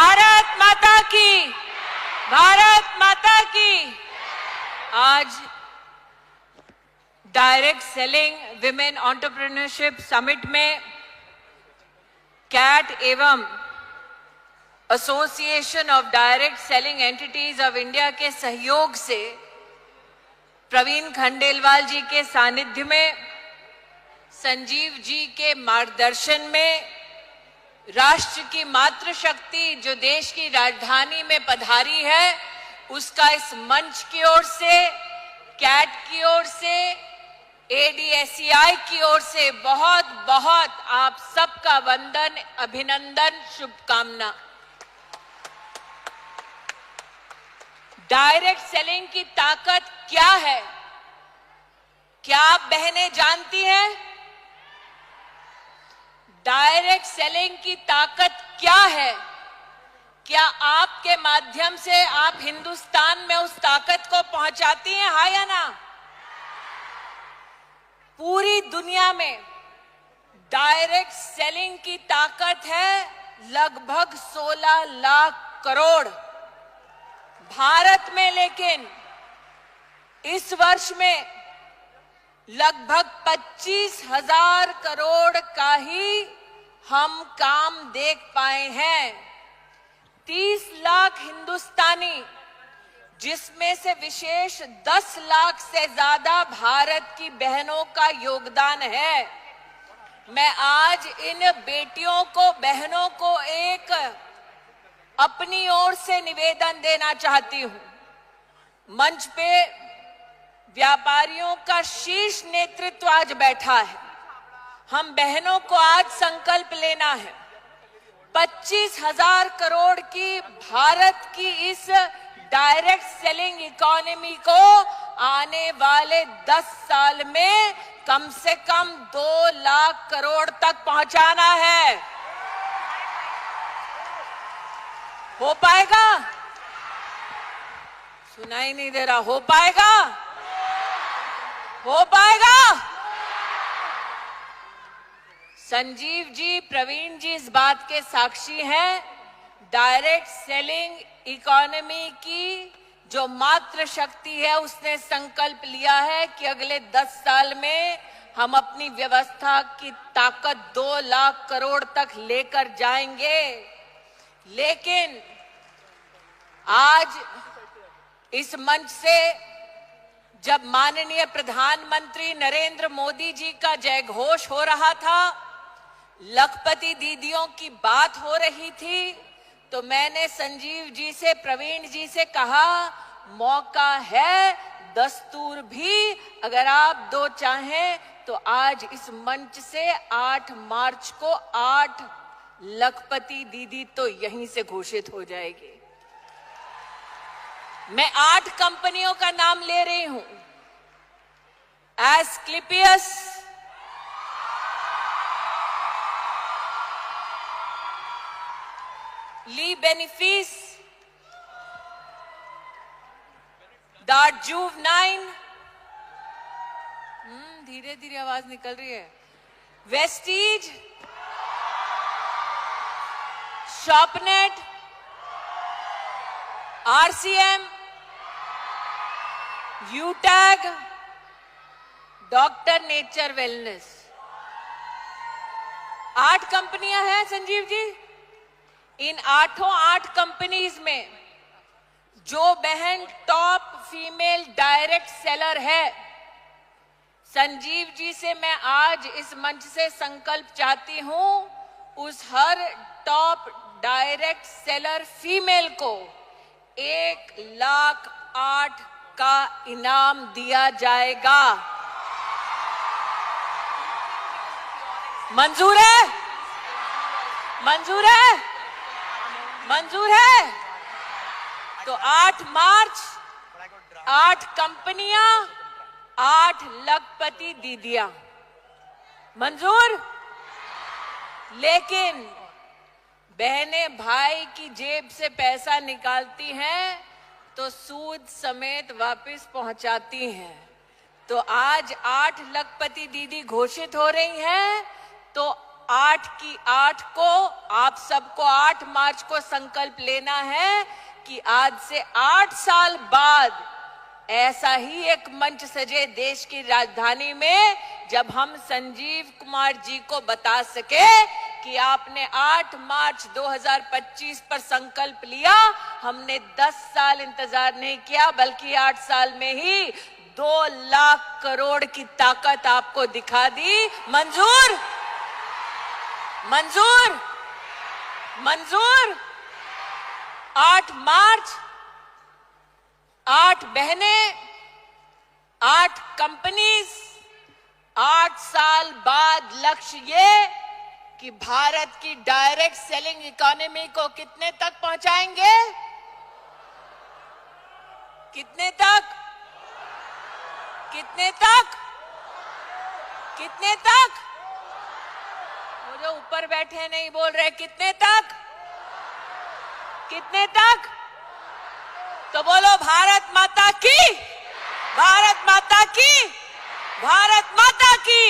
भारत माता की, भारत माता की। आज direct selling women entrepreneurship summit में कैट एवं association of direct selling entities of India के सहयोग से प्रवीण खंडेलवाल जी के सानिध्य में, संजीव जी के मार्गदर्शन में राष्ट्र की मातृशक्ति जो देश की राजधानी में पधारी है, उसका इस मंच की ओर से, कैट की ओर से, एडीएसईआई की ओर से बहुत बहुत आप सबका वंदन, अभिनंदन, शुभकामना। डायरेक्ट सेलिंग की ताकत क्या है? क्या आप बहनें जानती हैं? डायरेक्ट सेलिंग की ताकत क्या है? क्या आपके माध्यम से आप हिंदुस्तान में उस ताकत को पहुंचाती हैं, हाँ या ना? पूरी दुनिया में डायरेक्ट सेलिंग की ताकत है लगभग 16 लाख करोड़। भारत में लेकिन इस वर्ष में लगभग 25,000 करोड़ का ही हम काम देख पाए हैं। 30 लाख हिंदुस्तानी, जिसमें से विशेष 10 लाख से ज्यादा भारत की बहनों का योगदान है। मैं आज इन बेटियों को, बहनों को एक अपनी ओर से निवेदन देना चाहती हूं। मंच पे व्यापारियों का शीर्ष नेतृत्व आज बैठा है। हम बहनों को आज संकल्प लेना है 25,000 करोड़ की भारत की इस डायरेक्ट सेलिंग इकोनॉमी को आने वाले 10 साल में कम से कम 2 लाख करोड़ तक पहुंचाना है। हो पाएगा? सुनाई नहीं दे रहा। हो पाएगा? हो पाएगा? संजीव जी, प्रवीण जी इस बात के साक्षी हैं। डायरेक्ट सेलिंग इकोनॉमी की जो मात्र शक्ति है, उसने संकल्प लिया है कि अगले 10 साल में हम अपनी व्यवस्था की ताकत 2 लाख करोड़ तक लेकर जाएंगे। लेकिन आज इस मंच से जब माननीय प्रधानमंत्री नरेंद्र मोदी जी का जय घोष हो रहा था, लखपति दीदियों की बात हो रही थी, तो मैंने संजीव जी से, प्रवीण जी से कहा, मौका है, दस्तूर भी, अगर आप दो चाहें तो आज इस मंच से 8 मार्च को 8 लखपति दीदी तो यहीं से घोषित हो जाएगी। मैं 8 कंपनियों का नाम ले रही हूं। एस्क्लेपियस, ली बेनिफिस, दार्जुव9, धीरे धीरे आवाज निकल रही है, Vestige, ShopNet, RCM, UTag, Doctor Nature Wellness. 8 कंपनियां हैं संजीव जी। इन 8 कंपनीज में जो बहन टॉप फीमेल डायरेक्ट सेलर है, संजीव जी से मैं आज इस मंच से संकल्प चाहती हूं, उस हर टॉप डायरेक्ट सेलर फीमेल को 1,08,000 का इनाम दिया जाएगा। मंजूर है? मंजूर है? मंजूर है? तो 8 मार्च 8 कंपनियां, 8 लखपति दीदियां। मंजूर? लेकिन बहनें भाई की जेब से पैसा निकालती हैं तो सूद समेत वापस पहुंचाती हैं। तो आज 8 लखपति दीदी घोषित हो रही हैं, तो 8 को आप सबको 8 मार्च को संकल्प लेना है कि आज से 8 साल बाद ऐसा ही एक मंच सजे देश की राजधानी में, जब हम संजीव कुमार जी को बता सके कि आपने 8 मार्च 2025 पर संकल्प लिया। हमने 10 साल इंतजार नहीं किया, बल्कि 8 साल में ही 2 लाख करोड़ की ताकत आपको दिखा दी। मंजूर? मंजूर? मंजूर? 8 मार्च, 8 बहनें, 8 कंपनीज, 8 साल बाद लक्ष्य ये कि भारत की डायरेक्ट सेलिंग इकोनॉमी को कितने तक पहुंचाएंगे? कितने तक? कितने तक? कितने तक? वो जो ऊपर बैठे नहीं बोल रहे, कितने तक? कितने तक? तो बोलो भारत माता की, भारत माता की, भारत माता की।